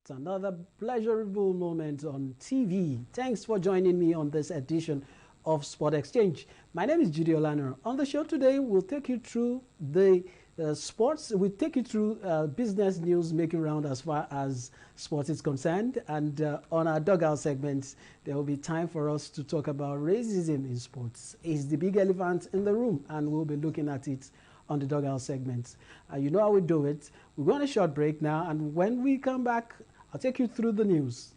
Another pleasurable moment on TV. Thanks for joining me on this edition of Sport Exchange. My name is Judy Olano. On the show today, we'll take you through the sports. We'll take you through business news making round as far as sports is concerned. And on our dugout segments, there will be time for us to talk about racism in sports. It's the big elephant in the room, and we'll be looking at it on the dugout segments. You know how we do it. We're going on a short break now, and when we come back, I'll take you through the news.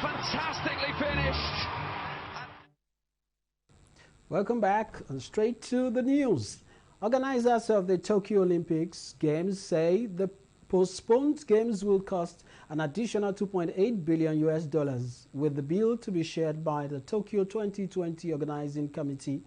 Fantastically finished. Welcome back, and straight to the news. Organizers of the Tokyo Olympics Games say the postponed games will cost an additional $2.8 billion with the bill to be shared by the Tokyo 2020 Organizing Committee,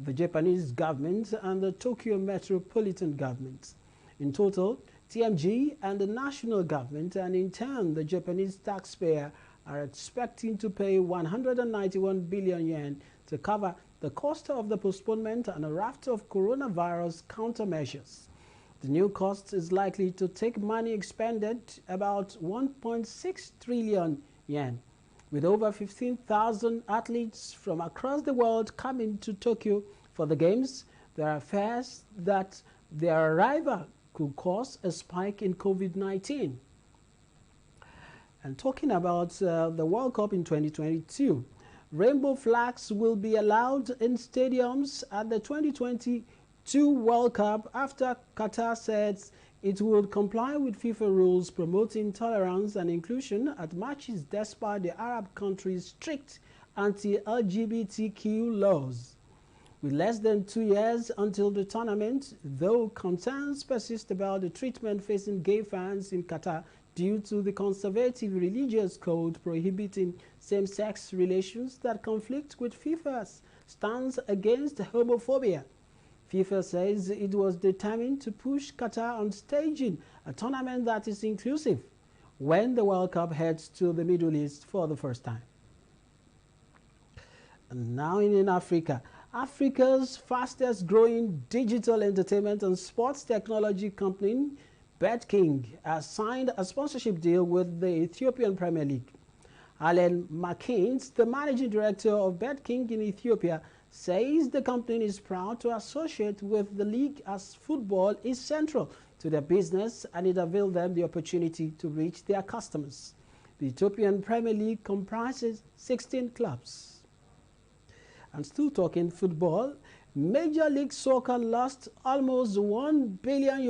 the Japanese government, and the Tokyo Metropolitan Government. In total, TMG and the national government, and in turn the Japanese taxpayer, are expecting to pay 191 billion yen to cover the cost of the postponement and a raft of coronavirus countermeasures. The new cost is likely to take money expended about 1.6 trillion yen. With over 15,000 athletes from across the world coming to Tokyo for the Games, there are fears that their arrival could cause a spike in COVID-19. And talking about the World Cup in 2022, rainbow flags will be allowed in stadiums at the 2022 World Cup after Qatar says it will comply with FIFA rules promoting tolerance and inclusion at matches despite the Arab country's strict anti-LGBTQ laws. With less than 2 years until the tournament, though concerns persist about the treatment facing gay fans in Qatar due to the conservative religious code prohibiting same-sex relations that conflict with FIFA's stance against homophobia. FIFA says it was determined to push Qatar on staging a tournament that is inclusive when the World Cup heads to the Middle East for the first time. And now in Africa, Africa's fastest growing digital entertainment and sports technology company, BetKing, has signed a sponsorship deal with the Ethiopian Premier League. Alan McKeans, the managing director of BetKing in Ethiopia, says the company is proud to associate with the league as football is central to their business and it availed them the opportunity to reach their customers. The Ethiopian Premier League comprises 16 clubs. And still talking football, Major League Soccer lost almost $1 billion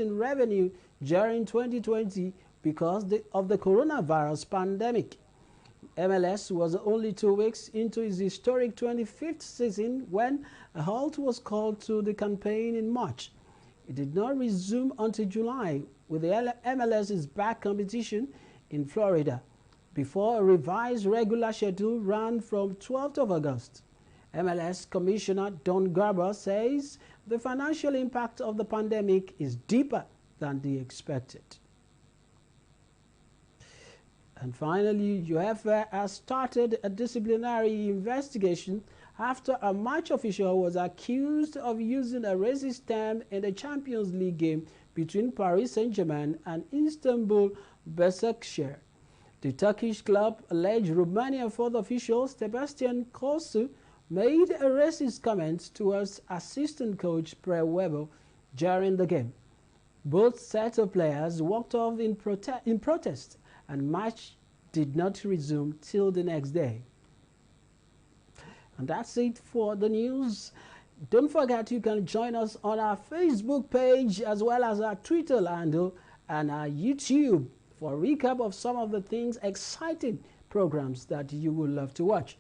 in revenue during 2020 because of the coronavirus pandemic. MLS was only 2 weeks into its historic 25th season when a halt was called to the campaign in March. It did not resume until July with the MLS's back competition in Florida before a revised regular schedule ran from 12th of August. MLS Commissioner Don Garber says the financial impact of the pandemic is deeper than they expected. And finally, UEFA has started a disciplinary investigation after a match official was accused of using a racist term in the Champions League game between Paris Saint-Germain and Istanbul Başakşehir. The Turkish club alleged Romanian fourth official Sebastian Corsu made a racist comment towards assistant coach Pre Weber during the game. Both sets of players walked off in protest, and match did not resume till the next day. And that's it for the news. Don't forget you can join us on our Facebook page as well as our Twitter handle and our YouTube for a recap of some of the things, exciting programs that you will love to watch.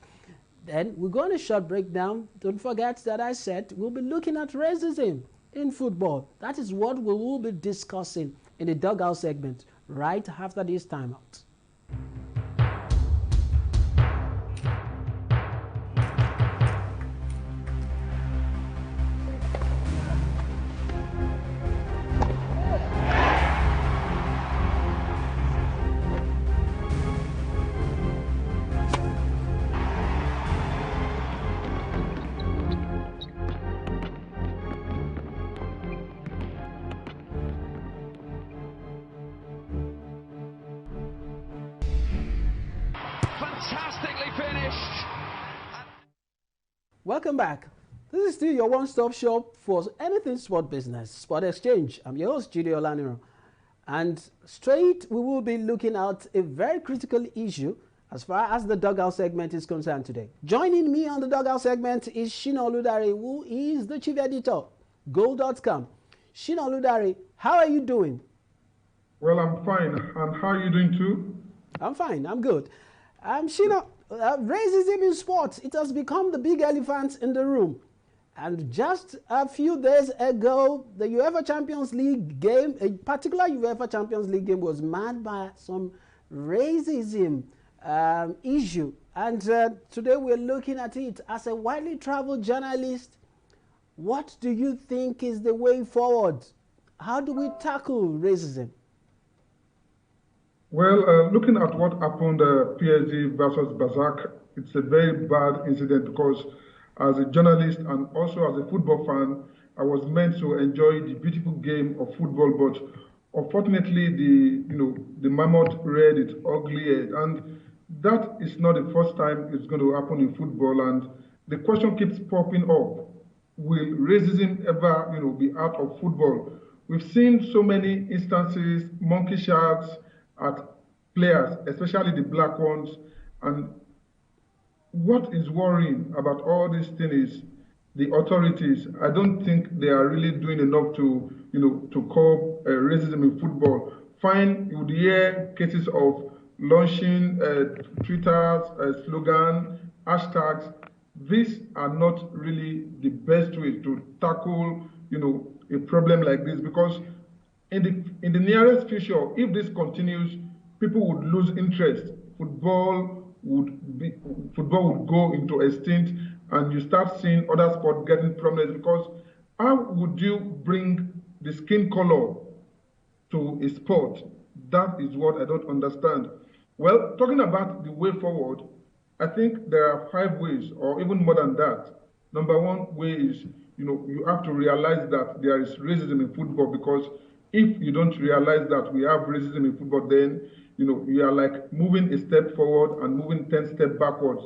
Then we're going to short break now. Don't forget that I said we'll be looking at racism in football. That is what we will be discussing in the dugout segment right after this timeout. Fantastically finished. Welcome back. This is still your one-stop shop for anything sport business, Sport Exchange. I'm your host, Judy Olaniro. And straight, we will be looking at a very critical issue as far as the dugout segment is concerned today. Joining me on the dugout segment is Shina Oludare, who is the chief editor, Goal.com. Shina Oludare, how are you doing? Well, I'm fine. And how are you doing too? I'm fine. I'm good. Shina, racism in sports, it has become the big elephant in the room. And just a few days ago, the UEFA Champions League game, a particular UEFA Champions League game, was marred by some racism issue. And today we're looking at it. As a widely traveled journalist, what do you think is the way forward? How do we tackle racism? Well, looking at what happened PSG versus Basak, it's a very bad incident because as a journalist and also as a football fan, I was meant to enjoy the beautiful game of football, but unfortunately the mammoth reared its ugly head, and that is not the first time it's going to happen in football. And the question keeps popping up: will racism ever be out of football? We've seen so many instances, monkey shafts at players, especially the black ones. And what is worrying about all these things is the authorities. I don't think they are really doing enough to, to curb racism in football. Fine, you would hear cases of launching Twitter slogans, hashtags. These are not really the best way to tackle, a problem like this, because in the nearest future, if this continues, people would lose interest. Football would go into extinct, and you start seeing other sports getting prominence. Because how would you bring the skin color to a sport? That is what I don't understand. Well, talking about the way forward, I think there are 5 ways, or even more than that. Number one way is, you have to realize that there is racism in football, because if you don't realize that we have racism in football, then you are like moving a step forward and moving 10 steps backwards.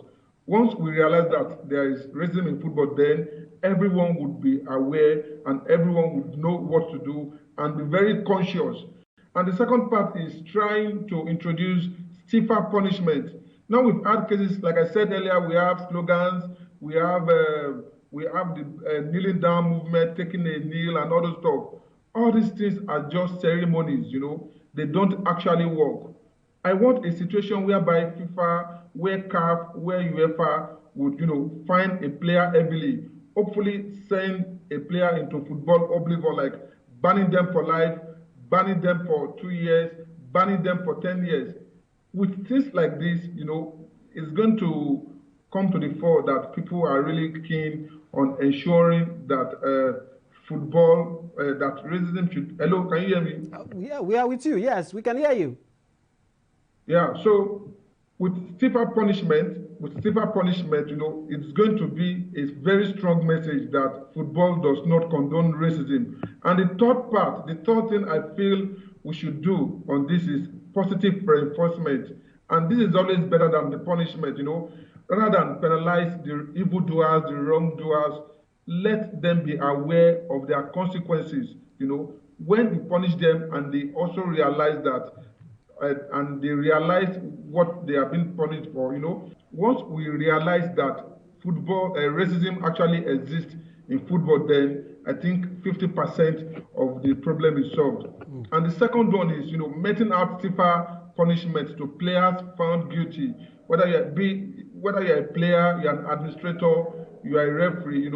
Once we realize that there is racism in football, then everyone would be aware and everyone would know what to do and be very conscious. And the second part is trying to introduce stiffer punishment. Now we've had cases, like I said earlier, we have slogans, we have the kneeling down movement, taking a kneel, and all those stuff. All these things are just ceremonies, they don't actually work. I want a situation whereby FIFA, where CAF, where UEFA would, find a player heavily, hopefully send a player into football oblivion, like banning them for life, banning them for 2 years, banning them for 10 years. With things like this, it's going to come to the fore that people are really keen on ensuring that football, that racism should... Hello, can you hear me? Yeah, we are with you. Yes, we can hear you. Yeah, so with stiffer punishment, it's going to be a very strong message that football does not condone racism. And the third thing I feel we should do on this is positive reinforcement. And this is always better than the punishment, rather than penalize the evildoers, the wrongdoers. Let them be aware of their consequences, when we punish them and they also realize that, and they realize what they have been punished for, Once we realize that football, racism actually exists in football, then I think 50% of the problem is solved. And the second one is, meting out stiffer punishment to players found guilty, whether you're a player, you're an administrator, you are a referee,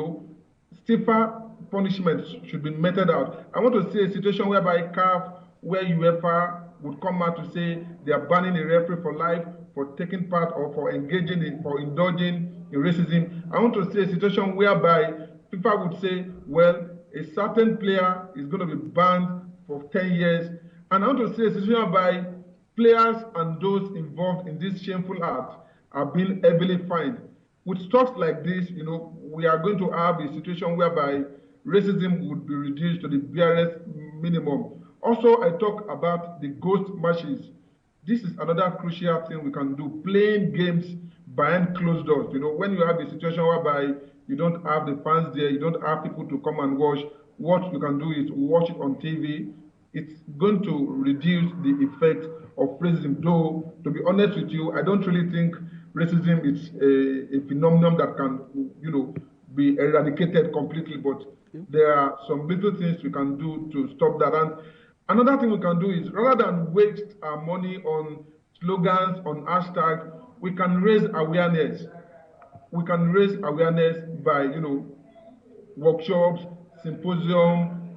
stiffer punishments should be meted out. I want to see a situation whereby CAF, where UEFA would come out to say they are banning a referee for life for taking part or for engaging in, for indulging in racism. I want to see a situation whereby FIFA would say, well, a certain player is going to be banned for 10 years. And I want to see a situation whereby players and those involved in this shameful act are being heavily fined. With stuff like this, we are going to have a situation whereby racism would be reduced to the barest minimum. Also, I talk about the ghost matches. This is another crucial thing we can do, playing games behind closed doors. When you have a situation whereby you don't have the fans there, you don't have people to come and watch, what you can do is watch it on TV. It's going to reduce the effect of racism. Though, to be honest with you, I don't really think racism is a phenomenon that can, be eradicated completely, but there are some little things we can do to stop that. And another thing we can do is, rather than waste our money on slogans, on hashtags, we can raise awareness. We can raise awareness by, workshops, symposium,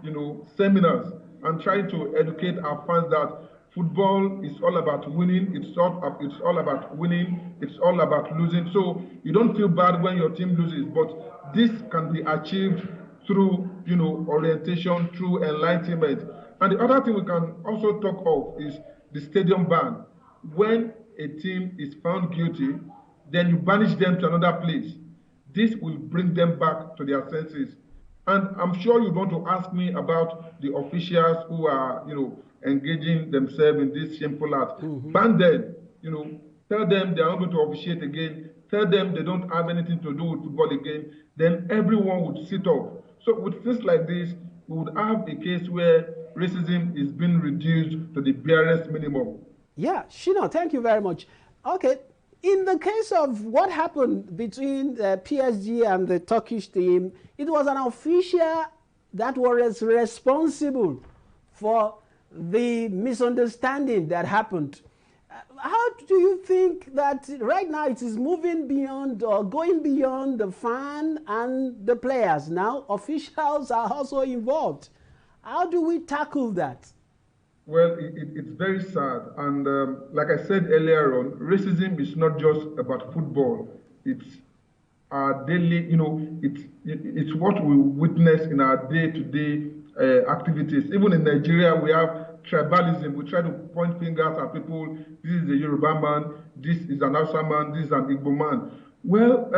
seminars, and try to educate our fans that football is all about winning. It's all about winning. It's all about losing. So you don't feel bad when your team loses, but this can be achieved through, orientation, through enlightenment. And the other thing we can also talk of is the stadium ban. When a team is found guilty, then you banish them to another place. This will bring them back to their senses. And I'm sure you want to ask me about the officials who are, engaging themselves in this shameful act. Ban them, tell them they are not going to officiate again. Tell them they don't have anything to do with football again. Then everyone would sit up. So with things like this, we would have a case where racism is being reduced to the barest minimum. Yeah, Shino, thank you very much. Okay, in the case of what happened between PSG and the Turkish team, it was an official that was responsible for the misunderstanding that happened. How do you think that right now it is moving beyond or going beyond the fan and the players? Now officials are also involved. How do we tackle that? Well, it's very sad. And like I said earlier on, racism is not just about football. It's our daily, it's what we witness in our day-to-day activities. Even in Nigeria, we have tribalism. We try to point fingers at people. This is a Yoruba man. This is an Hausa man. This is an Igbo man. Well,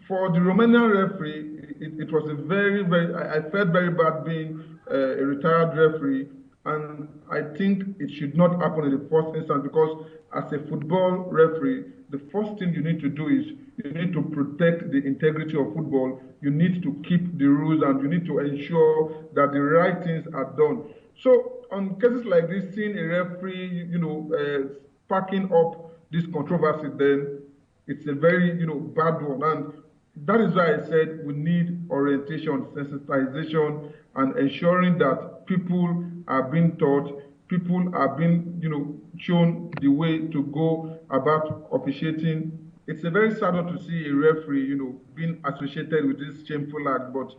for the Romanian referee, it was a I felt very bad being a retired referee. And I think it should not happen in the first instance, because as a football referee, the first thing you need to do is you need to protect the integrity of football. You need to keep the rules, and you need to ensure that the right things are done. So on cases like this, seeing a referee, sparking up this controversy, then it's a very, bad one. And that is why I said we need orientation, sensitization, and ensuring that people are being taught, people are being, shown the way to go about officiating. It's a very sad one to see a referee, being associated with this shameful act, but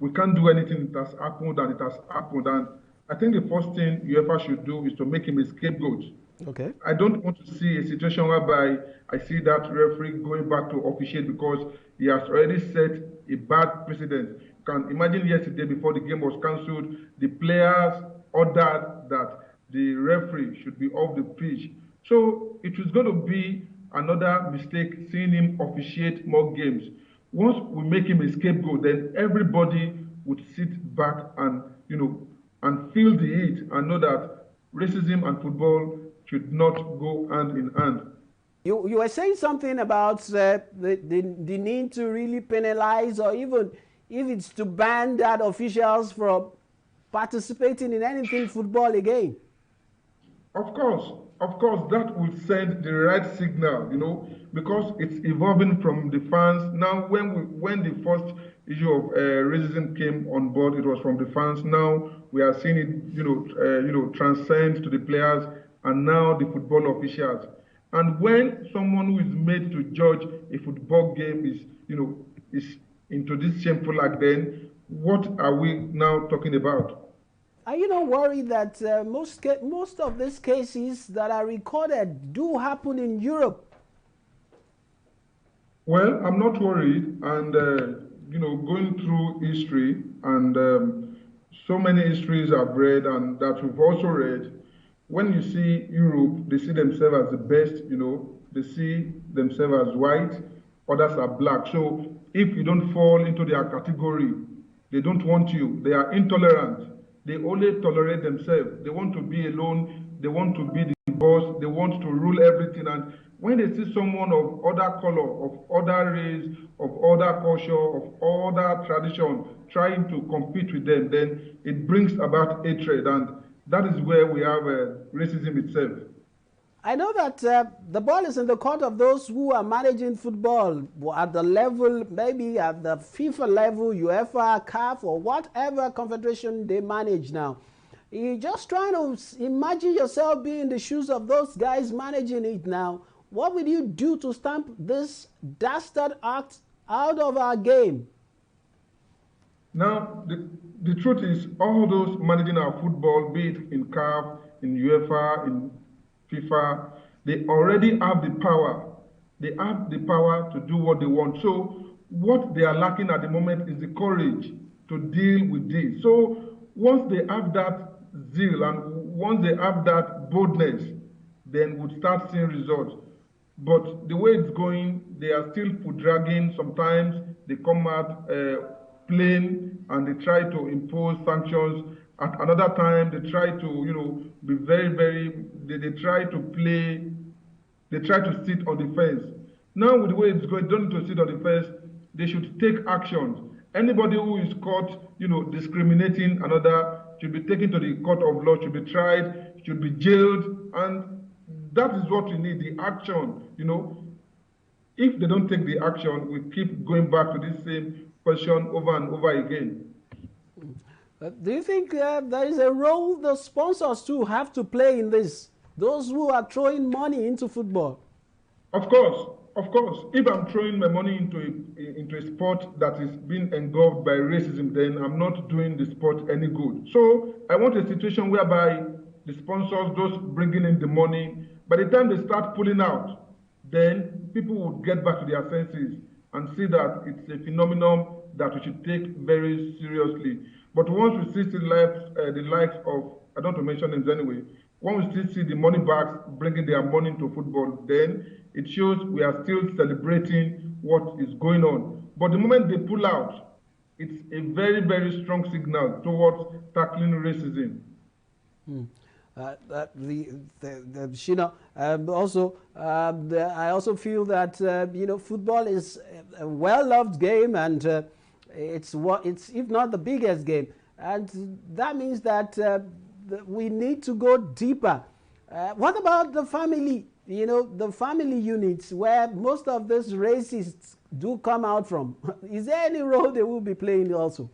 we can't do anything. It has happened, and it has happened. And I think the first thing UEFA should do is to make him a scapegoat. Okay. I don't want to see a situation whereby I see that referee going back to officiate because he has already set a bad precedent. You can imagine yesterday, before the game was cancelled, the players ordered that the referee should be off the pitch. So it was going to be another mistake seeing him officiate more games. Once we make him a scapegoat, then everybody would sit back and, and feel the heat and know that racism and football should not go hand in hand. You were saying something about the need to really penalize, or even if it's to ban that officials from participating in anything football again. Of course, that will send the right signal, because it's evolving from the fans. Now, when the first issue of racism came on board, it was from the fans. Now we are seeing it, transcend to the players and now the football officials. And when someone who is made to judge a football game is into this shameful act, then what are we now talking about? Are you not worried that most of these cases that are recorded do happen in Europe? Well, I'm not worried, and going through history and so many histories I've read and that we've also read, when you see Europe, they see themselves as the best. They see themselves as white, others are black. So if you don't fall into their category, they don't want you. They are intolerant. They only tolerate themselves. They want to be alone. They want to be the boss. They want to rule everything. And when they see someone of other color, of other race, of other culture, of other tradition trying to compete with them, then it brings about hatred. And that is where we have racism itself. I know that the ball is in the court of those who are managing football at the level, maybe at the FIFA level, UEFA, CAF, or whatever confederation they manage now. You're just trying to imagine yourself being in the shoes of those guys managing it now. What will you do to stamp this dastard act out of our game? Now, the truth is, all those managing our football, be it in CAF, in UEFA, in FIFA, they already have the power. They have the power to do what they want. So, what they are lacking at the moment is the courage to deal with this. So, once they have that zeal and once they have that boldness, then we'll start seeing results. But the way it's going, they are still foot dragging. Sometimes they come out plain and they try to impose sanctions. At another time, they try to, be very, very, they try to play, they try to sit on the fence. Now, with the way it's going, they don't need to sit on the fence. They should take actions. Anybody who is caught, discriminating another should be taken to the court of law, should be tried, should be jailed, and that is what we need, the action. If they don't take the action, we keep going back to this same question over and over again. Do you think there is a role the sponsors too have to play in this? Those who are throwing money into football? Of course. If I'm throwing my money into a sport that is being engulfed by racism, then I'm not doing the sport any good. So I want a situation whereby the sponsors, those bringing in the money, by the time they start pulling out, then people would get back to their senses and see that it's a phenomenon that we should take very seriously. But once we see the likes of, I don't want to mention names anyway, when we still see the money bags bringing their money into football, then it shows we are still celebrating what is going on. But the moment they pull out, it's a very, very strong signal towards tackling racism. I also feel that football is a well-loved game, and it's if not the biggest game, and that means that we need to go deeper. What about the family? The family units where most of these racists do come out from. Is there any role they will be playing also?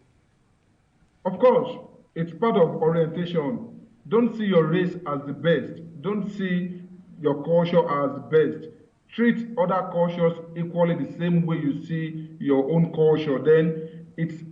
Of course, it's part of orientation. Don't see your race as the best. Don't see your culture as best. Treat other cultures equally the same way you see your own culture. Then it's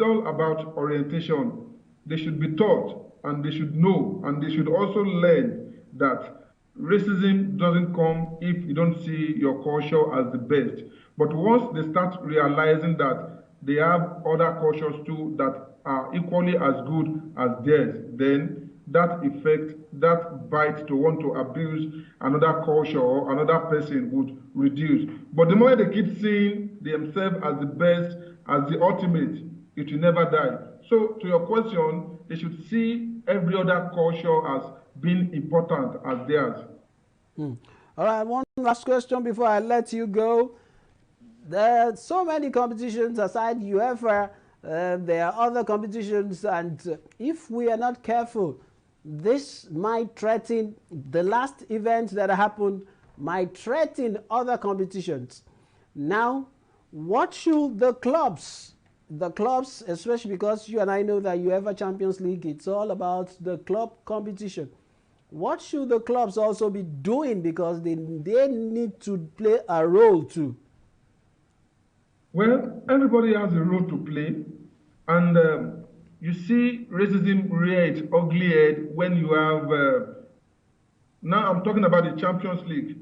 all about orientation. They should be taught and they should know and they should also learn that racism doesn't come if you don't see your culture as the best. But once they start realizing that they have other cultures too that are equally as good as theirs, then that effect, that bite to want to abuse another culture or another person would reduce. But the moment they keep seeing themselves as the best, as the ultimate, it will never die. So to your question, they should see every other culture as being important as theirs. All right, one last question before I let you go. There are so many competitions aside UEFA. There are other competitions, and if we are not careful, this might threaten the last event that happened, might threaten other competitions. Now, what should the clubs, especially because you and I know that UEFA Champions League, it's all about the club competition. What should the clubs also be doing, because they need to play a role too? Well, everybody has a role to play, And you see racism rear its ugly head when you have, now I'm talking about the Champions League.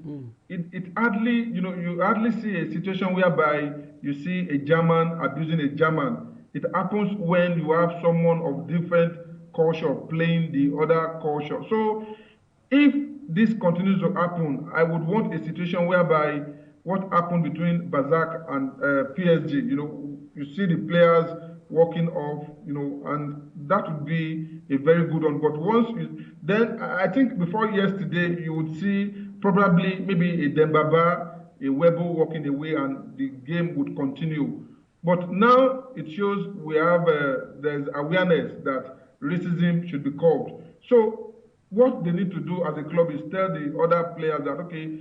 It hardly, you hardly see a situation whereby you see a German abusing a German. It happens when you have someone of different culture playing the other culture. So if this continues to happen, I would want a situation whereby what happened between Bazak and PSG, you see the players walking off, and that would be a very good one. But then I think before yesterday, you would see probably maybe a Dembaba, a Webo walking away, and the game would continue. But now it shows there's awareness that racism should be curbed. So what they need to do as a club is tell the other players that, okay,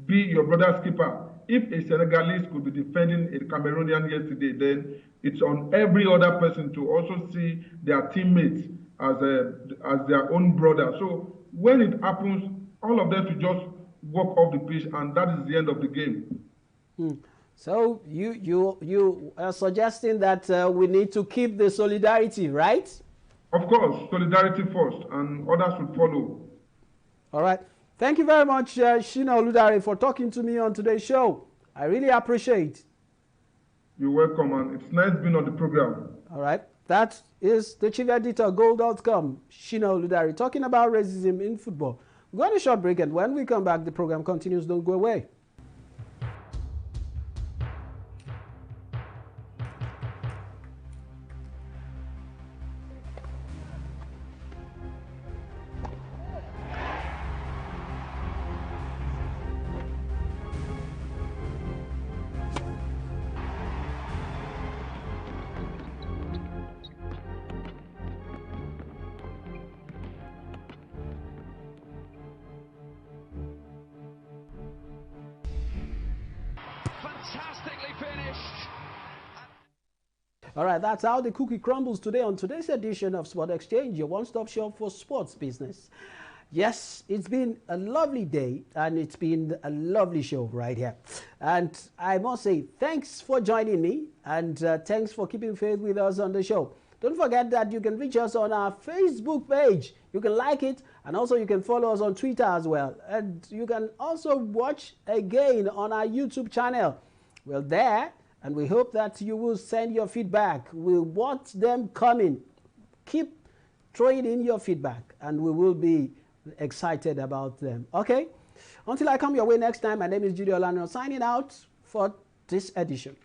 be your brother's keeper. If a Senegalese could be defending a Cameroonian yesterday, then it's on every other person to also see their teammates as their own brother. So when it happens, all of them to just walk off the pitch, and that is the end of the game. So you are suggesting that we need to keep the solidarity, right? Of course, solidarity first, and others will follow. All right. Thank you very much, Shina Oludare, for talking to me on today's show. I really appreciate. You're welcome, and it's nice being on the program. All right. That is the chief editor, Goal.com, Shina Oludare, talking about racism in football. We're going to a short break, and when we come back, the program continues. Don't go away. Fantastically finished. All right, that's how the cookie crumbles today on today's edition of Sport Exchange, your one-stop shop for sports business. Yes, it's been a lovely day, and it's been a lovely show right here. And I must say, thanks for joining me, and thanks for keeping faith with us on the show. Don't forget that you can reach us on our Facebook page. You can like it, and also you can follow us on Twitter as well. And you can also watch again on our YouTube channel. Well, there, and we hope that you will send your feedback. We want them coming. Keep throwing in your feedback, and we will be excited about them. Okay? Until I come your way next time, my name is Judy Olano, signing out for this edition.